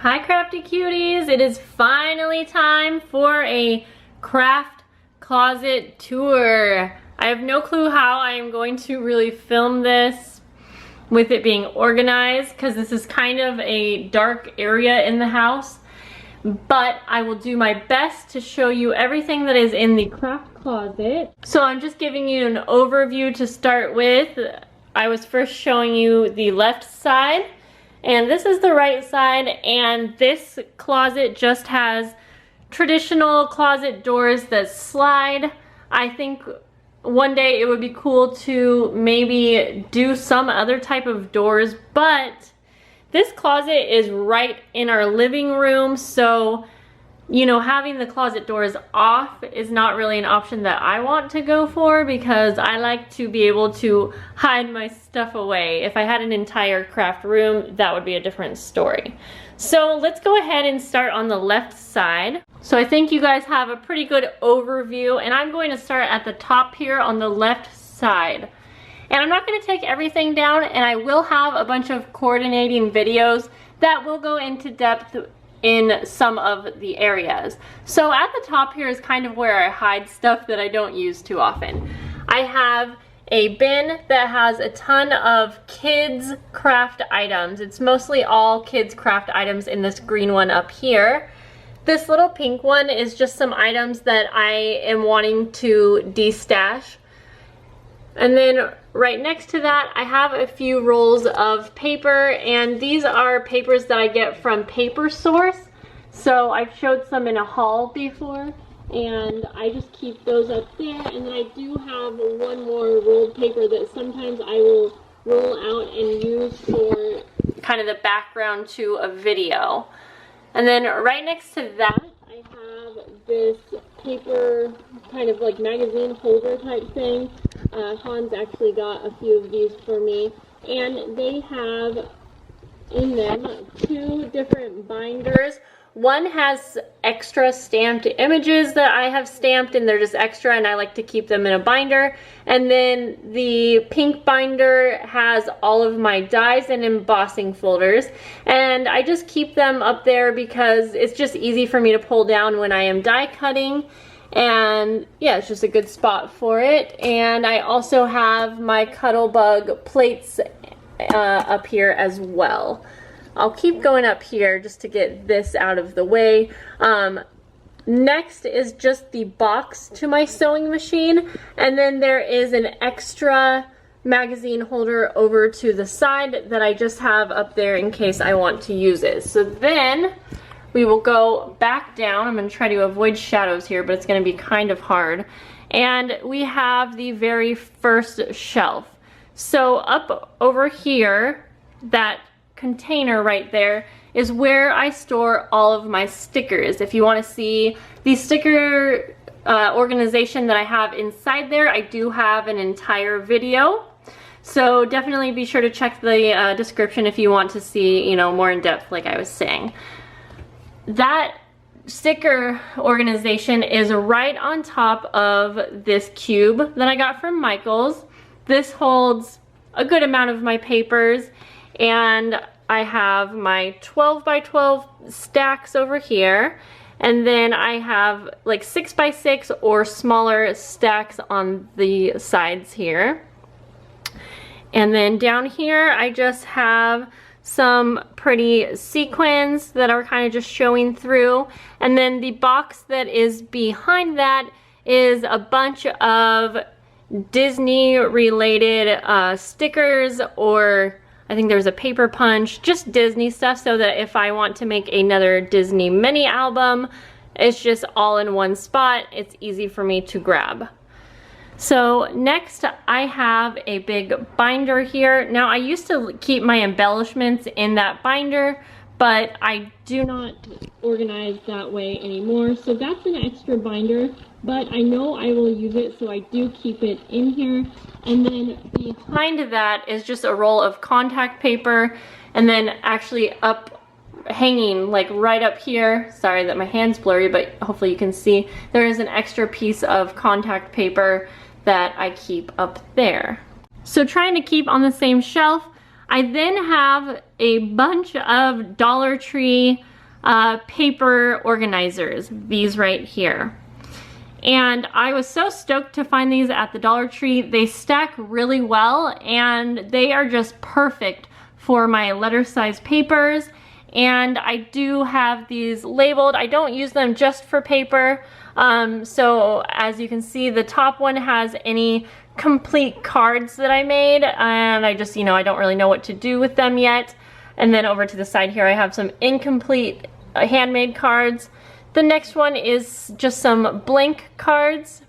Hi crafty cuties, it is finally time for a craft closet tour. I have no clue how I am going to really film this with it being organized because this is kind of a dark area in the house, but I will do my best to show you everything that is in the craft closet. So I'm just giving you an overview to start with. I was first showing you the left side, and this is the right side, and this closet just has traditional closet doors that slide. I think one day it would be cool to maybe do some other type of doors, but this closet is right in our living room, so you know, having the closet doors off is not really an option that I want to go for because I like to be able to hide my stuff away. If I had an entire craft room, that would be a different story. So let's go ahead and start on the left side. So I think you guys have a pretty good overview, and I'm going to start at the top here on the left side. And I'm not going to take everything down, and I will have a bunch of coordinating videos that will go into depth in some of the areas. So at the top here is kind of where I hide stuff that I don't use too often. I have a bin that has a ton of kids craft items. It's mostly all kids craft items in this green one up here. This little pink one is just some items that I am wanting to de-stash. And then right next to that, I have a few rolls of paper, and these are papers that I get from Paper Source. So I've showed some in a haul before, and I just keep those up there. And then I do have one more rolled paper that sometimes I will roll out and use for kind of the background to a video. And then right next to that, I have this paper kind of like magazine holder type thing. Hans actually got a few of these for me, and they have in them two different binders. One has extra stamped images that I have stamped, and they're just extra, and I like to keep them in a binder. And then the pink binder has all of my dies and embossing folders, and I just keep them up there because it's just easy for me to pull down when I am die cutting. And yeah, it's just a good spot for it. And I also have my Cuttlebug plates up here as well. I'll keep going up here just to get this out of the way. Next is just the box to my sewing machine, and then there is an extra magazine holder over to the side that I just have up there in case I want to use it. So then we will go back down. I'm going to try to avoid shadows here, but it's going to be kind of hard. And we have the very first shelf. So up over here, that container right there is where I store all of my stickers. If you want to see the sticker organization that I have inside there, I do have an entire video. So definitely be sure to check the description if you want to see, you know, more in depth like I was saying. That sticker organization is right on top of this cube that I got from Michael's. This holds a good amount of my papers, and I have my 12 by 12 stacks over here, and then I have like 6 by 6 or smaller stacks on the sides here. And then down here I just have some pretty sequins that are kind of just showing through, and then the box that is behind that is a bunch of Disney related stickers, or I think there's a paper punch, just Disney stuff, so that if I want to make another Disney mini album, it's just all in one spot. It's easy for me to grab. So next I have a big binder here. Now I used to keep my embellishments in that binder, but I do not organize that way anymore. So that's an extra binder, but I know I will use it, so I do keep it in here. And then behind that is just a roll of contact paper, and then actually up hanging like right up here, sorry that my hand's blurry, but hopefully you can see, there is an extra piece of contact paper that I keep up there. So trying to keep on the same shelf, I then have a bunch of Dollar Tree paper organizers, these right here. And I was so stoked to find these at the Dollar Tree. They stack really well and they are just perfect for my letter size papers. And I do have these labeled. I don't use them just for paper. So as you can see, the top one has any complete cards that I made, and I just, I don't really know what to do with them yet. And then over to the side here, I have some incomplete handmade cards. The next one is just some blank cards.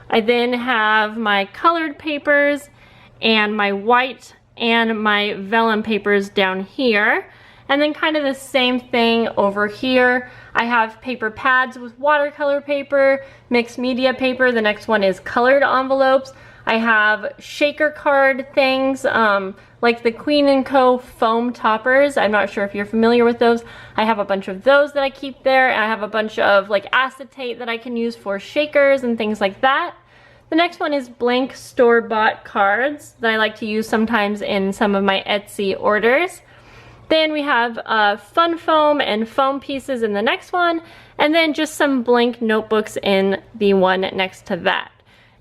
I then have my colored papers and my white and my vellum papers down here. And then kind of the same thing over here. I have paper pads with watercolor paper, mixed media paper. The next one is colored envelopes. I have shaker card things, like the Queen & Co. foam toppers. I'm not sure if you're familiar with those. I have a bunch of those that I keep there. I have a bunch of like acetate that I can use for shakers and things like that. The next one is blank store-bought cards that I like to use sometimes in some of my Etsy orders. Then we have fun foam and foam pieces in the next one, and then just some blank notebooks in the one next to that.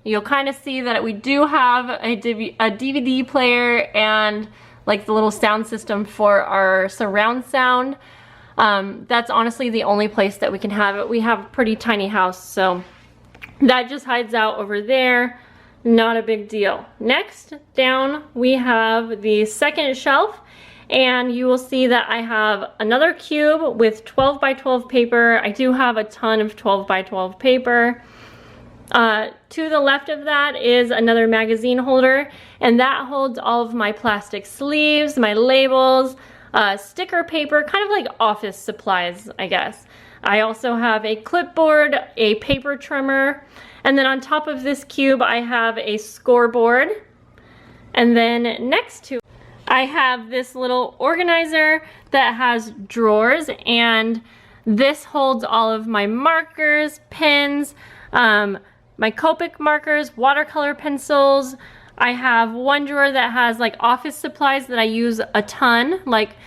You'll kind of see that we do have a DVD player and like the little sound system for our surround sound. That's honestly the only place that we can have it. We have a pretty tiny house, so that just hides out over there. Not a big deal. Next down we have the second shelf, and you will see that I have another cube with 12 by 12 paper. I do have a ton of 12 by 12 paper. To the left of that is another magazine holder, and that holds all of my plastic sleeves, my labels, sticker paper, kind of like office supplies, I guess. I also have a clipboard, a paper trimmer, and then on top of this cube I have a scoreboard. And then next to I have this little organizer that has drawers, and this holds all of my markers, pens, my Copic markers, watercolor pencils. I have one drawer that has like office supplies that I use a ton, like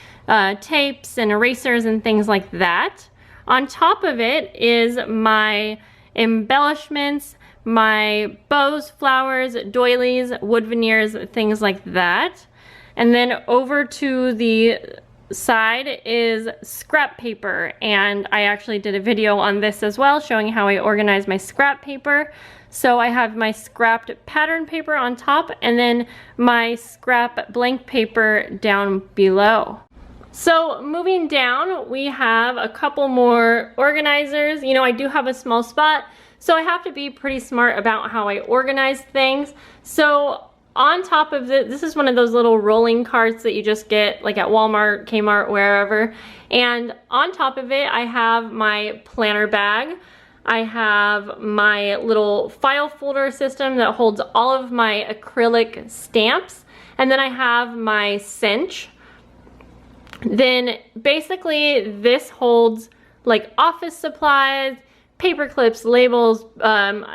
tapes and erasers and things like that. On top of it is my embellishments, my bows, flowers, doilies, wood veneers, things like that. And then over to the side is scrap paper, and I actually did a video on this as well showing how I organize my scrap paper. So I have my scrapped pattern paper on top and then my scrap blank paper down below. So moving down, we have a couple more organizers. I do have a small spot, so I have to be pretty smart about how I organize things. So on top of this is one of those little rolling carts that you just get like at Walmart, Kmart, wherever. And on top of it, I have my planner bag. I have my little file folder system that holds all of my acrylic stamps. And then I have my cinch. Then basically this holds like office supplies, paper clips, labels,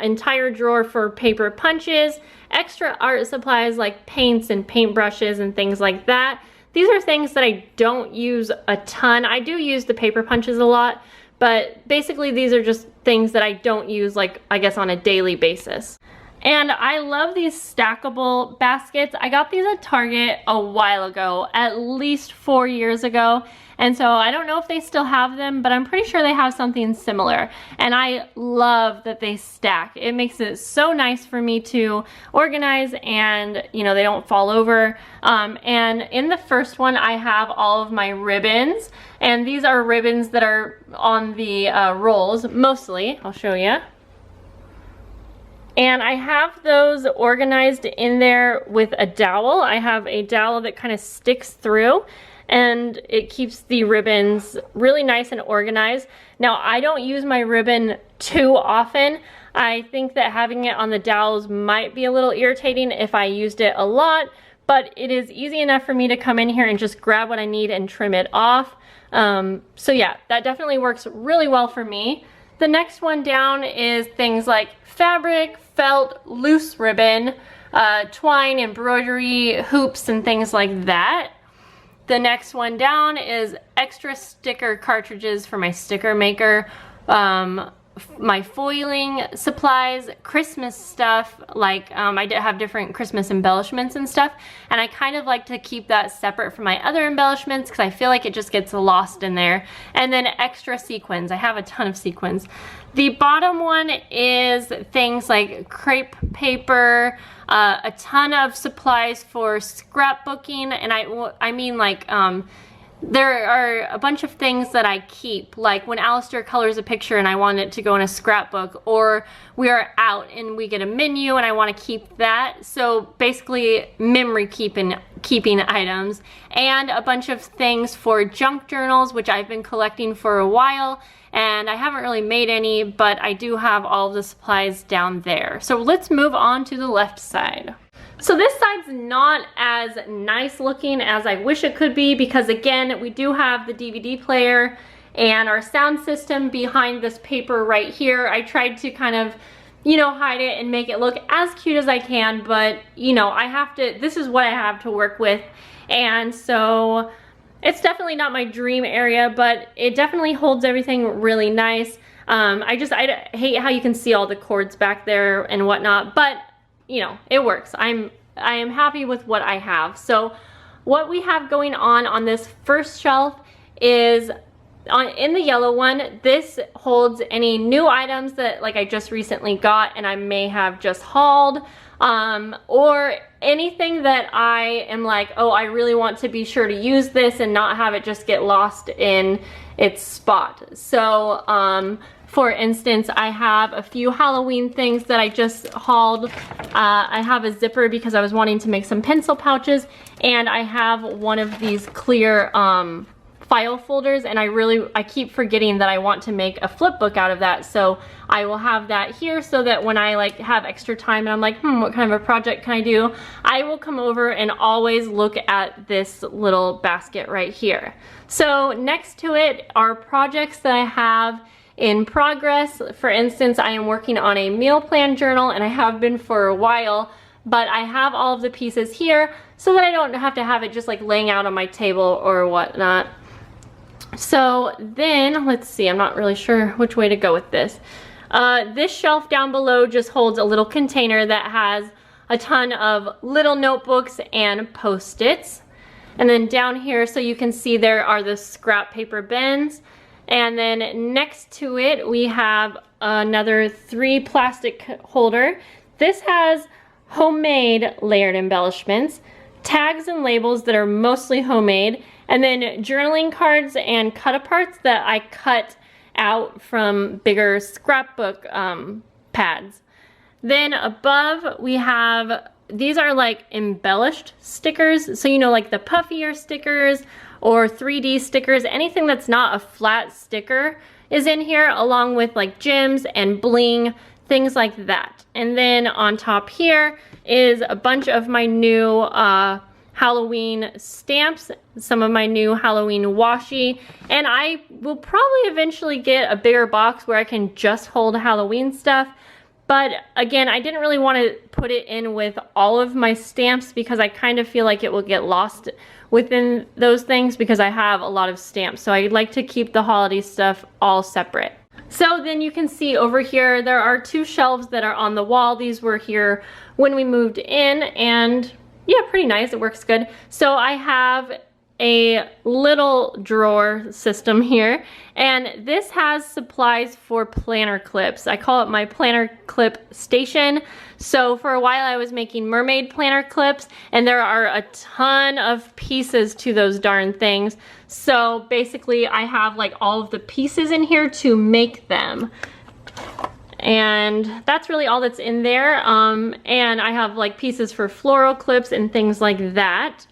entire drawer for paper punches, extra art supplies like paints and paintbrushes and things like that. These are things that I don't use a ton. I do use the paper punches a lot, but basically these are just things that I don't use, like, I guess, on a daily basis. And I love these stackable baskets. I got these at Target a while ago, at least 4 years ago. And so I don't know if they still have them, but I'm pretty sure they have something similar. And I love that they stack. It makes it so nice for me to organize, and they don't fall over. And in the first one, I have all of my ribbons. And these are ribbons that are on the rolls, mostly. I'll show you. And I have those organized in there with a dowel. I have a dowel that kind of sticks through, and it keeps the ribbons really nice and organized. Now, I don't use my ribbon too often. I think that having it on the dowels might be a little irritating if I used it a lot, but it is easy enough for me to come in here and just grab what I need and trim it off. So yeah, that definitely works really well for me. The next one down is things like fabric, felt, loose ribbon, twine, embroidery, hoops, and things like that. the next one down is extra sticker cartridges for my sticker maker, my foiling supplies, Christmas stuff, like I did have different Christmas embellishments and stuff, and I kind of like to keep that separate from my other embellishments because I feel like it just gets lost in there. And then extra sequins. I have a ton of sequins. The bottom one is things like crepe paper, a ton of supplies for scrapbooking, and I mean like there are a bunch of things that I keep, like when Alistair colors a picture and I want it to go in a scrapbook, or we are out and we get a menu and I want to keep that. So basically memory keeping items, and a bunch of things for junk journals, which I've been collecting for a while, and I haven't really made any, but I do have all of the supplies down there. So let's move on to the left side. So this side's not as nice looking as I wish it could be, because again, we do have the DVD player and our sound system behind this paper right here. I tried to kind of, you know, hide it and make it look as cute as I can, but you know, I have to, this is what I have to work with. And so it's definitely not my dream area, but it definitely holds everything really nice. I hate how you can see all the cords back there and whatnot, but you know, it works. I am happy with what I have. So what we have going on this first shelf is in the yellow one, this holds any new items that like I just recently got and I may have just hauled, or anything that I am like, oh, I really want to be sure to use this and not have it just get lost in its spot. So for instance, I have a few Halloween things that I just hauled. I have a zipper because I was wanting to make some pencil pouches, and I have one of these clear file folders, and I keep forgetting that I want to make a flip book out of that, so I will have that here so that when I like have extra time and I'm like, what kind of a project can I do, I will come over and always look at this little basket right here. So next to it are projects that I have in progress. For instance, I am working on a meal plan journal, and I have been for a while, but I have all of the pieces here so that I don't have to have it just like laying out on my table or whatnot. So then, let's see, I'm not really sure which way to go with this. This shelf down below just holds a little container that has a ton of little notebooks and Post-its. And then down here, so you can see, there are the scrap paper bins. And then next to it, we have another 3 plastic holder. This has homemade layered embellishments, tags and labels that are mostly homemade, and then journaling cards and cut-aparts that I cut out from bigger scrapbook pads. Then above, we have, these are like embellished stickers, so you know, like the puffier stickers or 3D stickers, anything that's not a flat sticker is in here, along with like gems and bling, things like that. And then on top here is a bunch of my new Halloween stamps, some of my new Halloween washi, and I will probably eventually get a bigger box where I can just hold Halloween stuff. But again, I didn't really want to put it in with all of my stamps because I kind of feel like it will get lost within those things because I have a lot of stamps. So I'd like to keep the holiday stuff all separate. So then you can see over here, there are 2 shelves that are on the wall. These were here when we moved in, and yeah, pretty nice, it works good. So I have a little drawer system here, and this has supplies for planner clips. I call it my planner clip station. So for a while I was making mermaid planner clips, and there are a ton of pieces to those darn things. So basically I have like all of the pieces in here to make them. And that's really all that's in there. And I have like pieces for floral clips and things like that.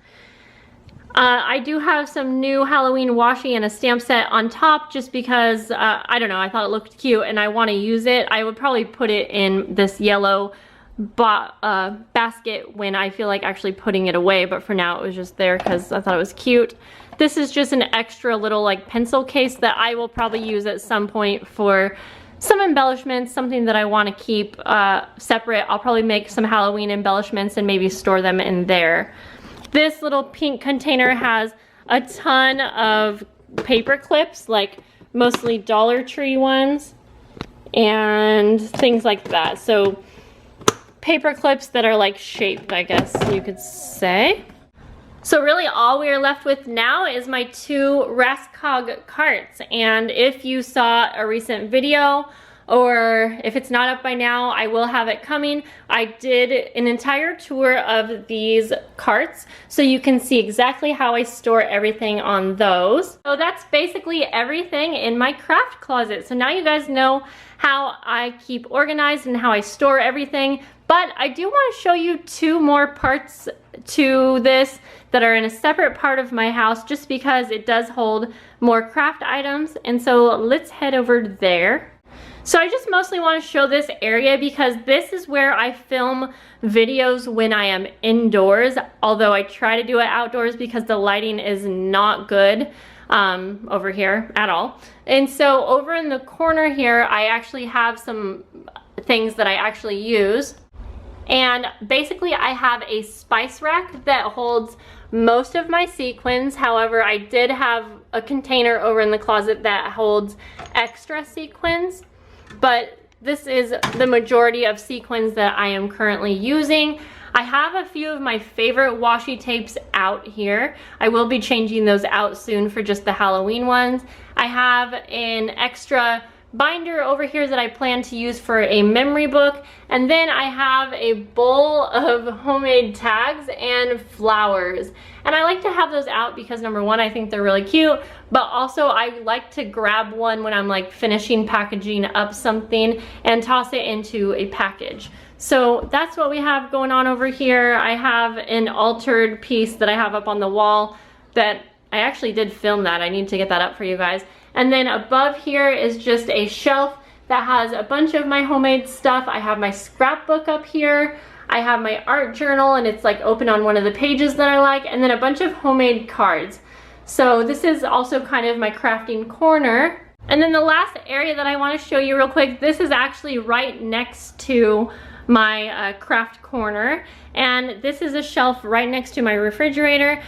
I do have some new Halloween washi and a stamp set on top just because, I don't know, I thought it looked cute and I want to use it. I would probably put it in this yellow basket when I feel like actually putting it away, but for now it was just there because I thought it was cute. This is just an extra little like pencil case that I will probably use at some point for some embellishments, something that I want to keep separate. I'll probably make some Halloween embellishments and maybe store them in there. This little pink container has a ton of paper clips, like mostly Dollar Tree ones and things like that. So paper clips that are like shaped, I guess you could say. So really all we are left with now is my 2 Raskog carts. And if you saw a recent video, or if it's not up by now, I will have it coming. I did an entire tour of these carts, so you can see exactly how I store everything on those. So that's basically everything in my craft closet. So now you guys know how I keep organized and how I store everything. But I do want to show you 2 more parts to this that are in a separate part of my house, just because it does hold more craft items. And so let's head over there. So I just mostly want to show this area because this is where I film videos when I am indoors, although I try to do it outdoors because the lighting is not good over here at all. And so over in the corner here, I actually have some things that I actually use. And basically I have a spice rack that holds most of my sequins. However, I did have a container over in the closet that holds extra sequins, but this is the majority of sequins that I am currently using. I have a few of my favorite washi tapes out here. I will be changing those out soon for just the Halloween ones. I have an extra binder over here that I plan to use for a memory book, and then I have a bowl of homemade tags and flowers. And I like to have those out because number one, I think they're really cute, but also I like to grab one when I'm like finishing packaging up something and toss it into a package. So that's what we have going on over here. I have an altered piece that I have up on the wall that I actually did film that. I need to get that up for you guys. And then above here is just a shelf that has a bunch of my homemade stuff. I have my scrapbook up here. I have my art journal, and it's like open on one of the pages that I like, and then a bunch of homemade cards. So this is also kind of my crafting corner. And then the last area that I want to show you real quick, this is actually right next to my craft corner. And this is a shelf right next to my refrigerator.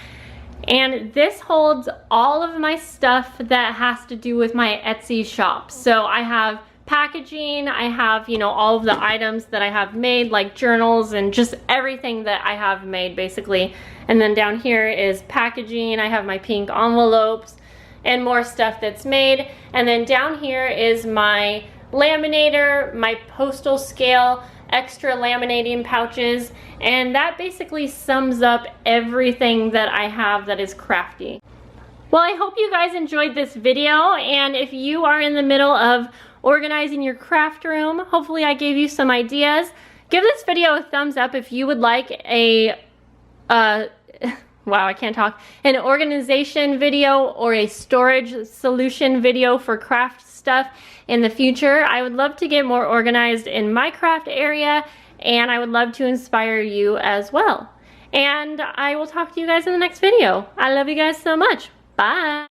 And this holds all of my stuff that has to do with my Etsy shop. So I have packaging, I have, you know, all of the items that I have made, like journals and just everything that I have made basically. And then down here is packaging, I have my pink envelopes and more stuff that's made. And then down here is my laminator, my postal scale, extra laminating pouches, and that basically sums up everything that I have that is crafty. Well, I hope you guys enjoyed this video, and if you are in the middle of organizing your craft room, hopefully I gave you some ideas. Give this video a thumbs up if you would like a wow, I can't talk, an organization video or a storage solution video for craft stuff in the future. I would love to get more organized in my craft area, and I would love to inspire you as well. And I will talk to you guys in the next video. I love you guys so much. Bye.